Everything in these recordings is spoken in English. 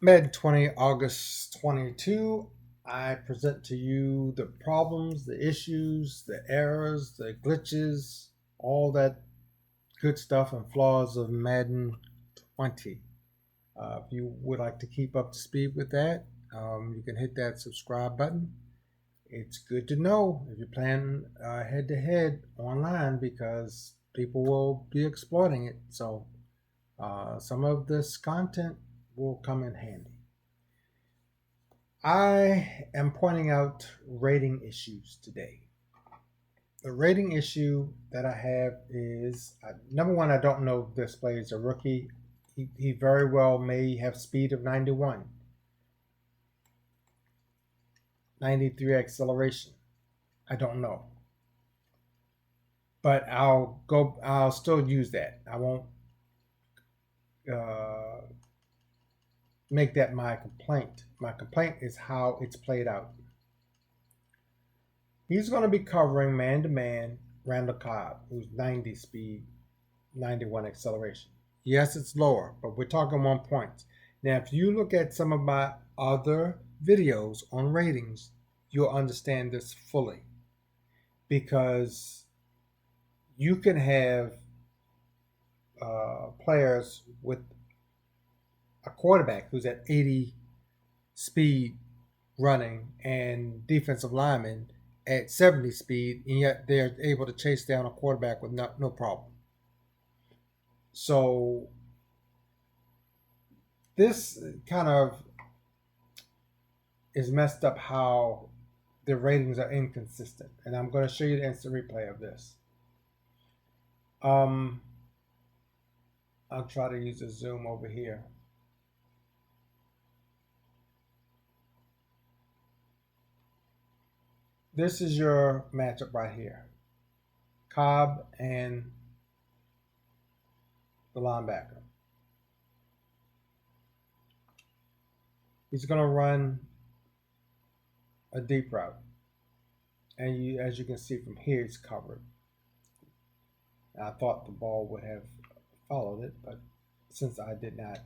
Madden 20, August 22. I present to you the problems, the issues, the errors, the glitches, all that good stuff and flaws of Madden 20. If you would like to keep up to speed with that, you can hit that subscribe button. It's good to know if you're playing head to head online because people will be exploiting it. So some of this content will come in handy. I am pointing out rating issues today. The rating issue that I have is number one, I don't know if this player is a rookie. He very well may have speed of 91, 93 acceleration. I don't know. But I'll still use that. I won't uh, make that my complaint. My complaint is how it's played out. He's going to be covering man to man Randall Cobb, who's 90 speed, 91 acceleration. Yes, it's lower, but we're talking 1 point. Now, if you look at some of my other videos on ratings, you'll understand this fully because you can have players with a quarterback who's at 80 speed running and defensive linemen at 70 speed, and yet they're able to chase down a quarterback with no problem. So this kind of is messed up how the ratings are inconsistent. And I'm going to show you the instant replay of this. I'll try to use a zoom over here. This is your matchup right here. Cobb and the linebacker. He's going to run a deep route. And as you can see from here, it's covered. I thought the ball would have followed it, but since I did not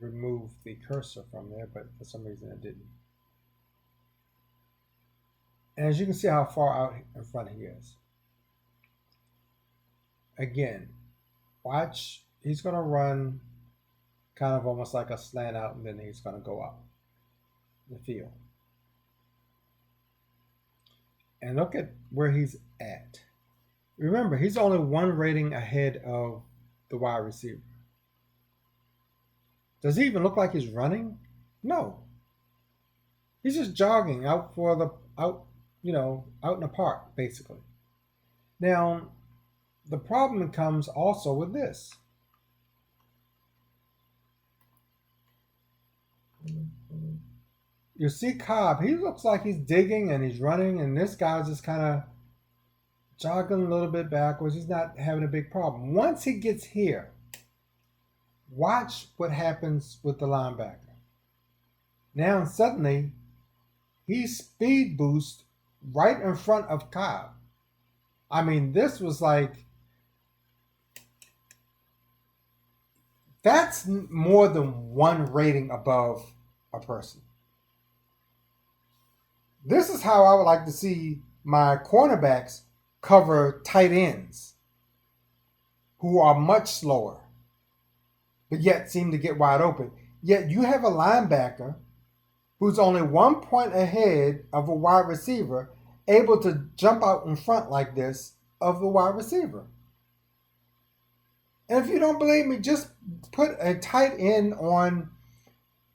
remove the cursor from there, but for some reason it didn't. And as you can see how far out in front he is. Again, watch, he's going to run kind of almost like a slant out, and then he's going to go up the field. And look at where he's at. Remember, he's only one rating ahead of the wide receiver. Does he even look like he's running? No. He's just jogging out in the park, basically. Now, the problem comes also with this. You see Cobb, he looks like he's digging and he's running, and this guy's just kind of jogging a little bit backwards. He's not having a big problem. Once he gets here, watch what happens with the linebacker. Now suddenly, he speed boosts right in front of Cobb. I mean, this was like, that's more than one rating above a person. This is how I would like to see my cornerbacks cover tight ends who are much slower, but yet seem to get wide open. Yet you have a linebacker who's only 1 point ahead of a wide receiver, able to jump out in front like this of the wide receiver. And if you don't believe me, just put a tight end on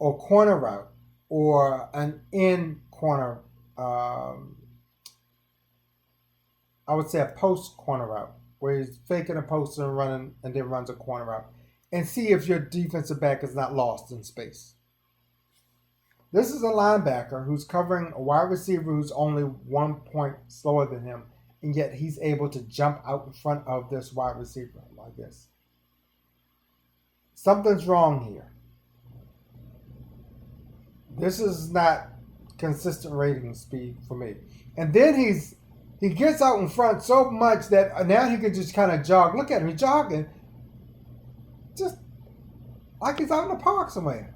a corner route or an in corner. I would say a post corner route where he's faking a post and running and then runs a corner route, and see if your defensive back is not lost in space. This is a linebacker who's covering a wide receiver who's only 1 point slower than him, and yet he's able to jump out in front of this wide receiver like this. Something's wrong here. This is not consistent rating speed for me. And then he gets out in front so much that now he can just kind of jog. Look at him, he's jogging. just like he's out in the park somewhere.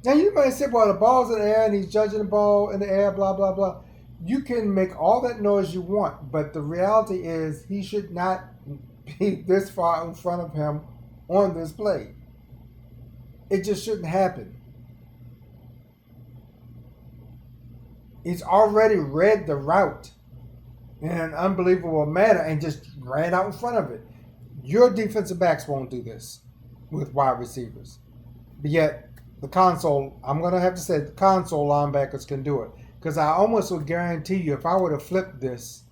Now you might say, well, the ball's in the air and he's judging the ball in the air, blah, blah, blah. You can make all that noise you want, but the reality is he should not be this far in front of him on this play. It just shouldn't happen. He's already read the route in an unbelievable manner and just ran out in front of it. Your defensive backs won't do this with wide receivers. But yet, the console, I'm going to have to say the console linebackers can do it. Because I almost would guarantee you if I were to flip this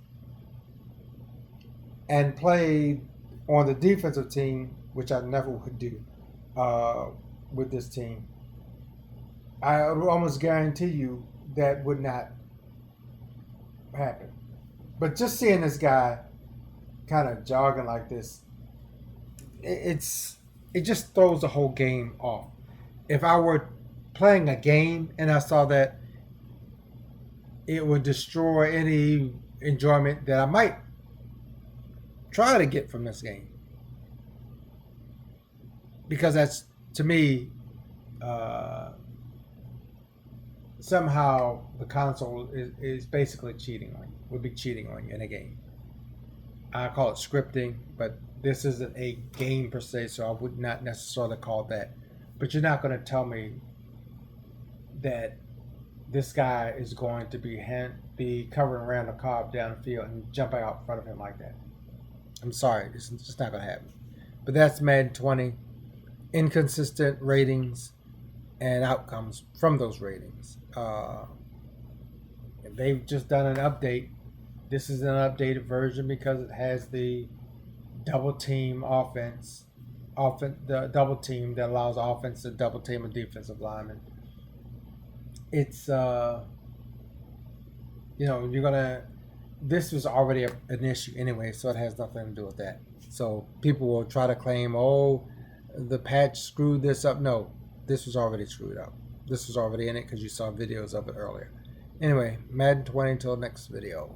and play on the defensive team, which I never would do with this team, I would almost guarantee you that would not happen. But just seeing this guy kind of jogging like this, it just throws the whole game off. If I were playing a game and I saw that, it would destroy any enjoyment that I might try to get from this game. Because that's, to me, somehow the console is basically cheating on you, would be cheating on you in a game. I call it scripting, but this isn't a game per se, so I would not necessarily call it that. But you're not going to tell me that this guy is going to be covering around the cob down the field and jumping out in front of him like that. I'm sorry, it's just not going to happen. But that's Madden 20. Inconsistent ratings and outcomes from those ratings. They've just done an update. This is an updated version because it has the double team offense, the double team that allows offense to double team a defensive lineman. It's this was already an issue anyway, so it has nothing to do with that. So people will try to claim, oh, the patch screwed this up. No, this was already screwed up. This was already in it because you saw videos of it earlier. Anyway, Madden 20 until next video.